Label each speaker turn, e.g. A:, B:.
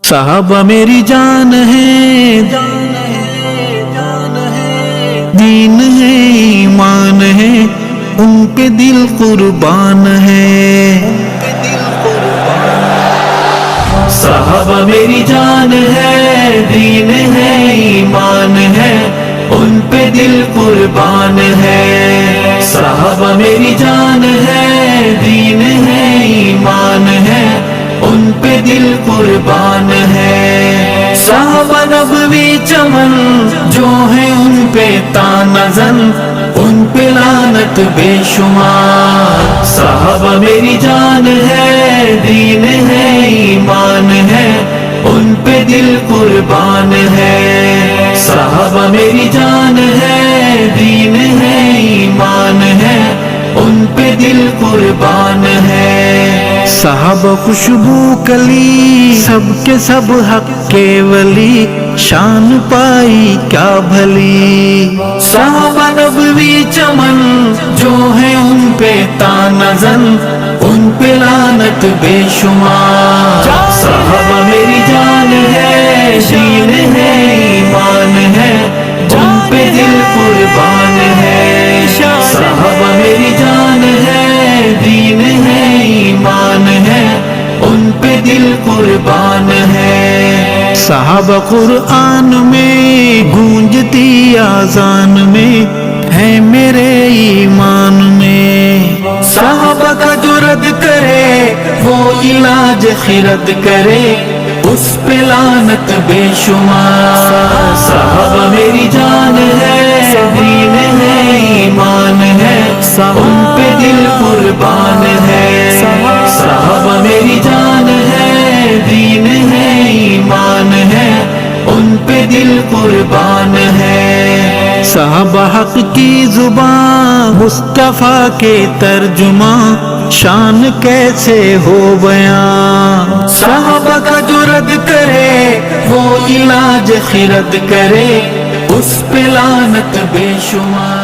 A: صحابہ میری جان ہے، دین ہے، ایمان ہے، ان پہ دل قربان ہے۔ صحابہ میری جان ہے، دین ہے، ایمان ہے، ان پہ دل قربان ہے۔ صحابہ میری جان ہے، دین ہے، ایمان ہے، ان پہ دل قربان ہے۔ صحابہ نبوی چمن جو ہے ان پہ تانزن، ان پہ لعنت بے شمار۔ صحابہ میری جان ہے، دین ہے، ایمان ہے، ان پہ دل قربان ہے۔ صحابہ میری جان ہے، دین ہے، ایمان ہے، ان پہ دل قربان ہے۔ صحابہ خوشبو کلی، سب کے سب حق کے ولی، شان پائی کیا بھلی۔ صحابہ نبوی چمن جو ہے ان پہ تانزن، ان پہ لعنت بے شمار۔ صحابہ میری جان ہے، دین ہے، ایمان ہے، ان پہ دل قربان ہے۔ صحابہ میری جان ہے، دین ہے، ایمان ہے، ان پہ دل قربان ہے۔ صحابہ قرآن میں گونجتی آذان میں ہے، میرے ایمان میں۔ صحابہ کا جو رد کرے وہ علاج خرد کرے، اس پہ لعنت بے شمار۔ صحابہ میری جان ہے، دین ہے، ایمان ہے، ان پہ دل قربان ہے۔ صحابہ میری جان ہے، دین ہے، ایمان ہے، ان پہ دل قربان ہے۔ صحابہ حق کی زبان، مصطفیٰ کے ترجمہ، شان کیسے ہو بیان۔ صحابہ کا جو رد کرے وہ علاج خرد کرے، اس پہ لعنت بے شمار۔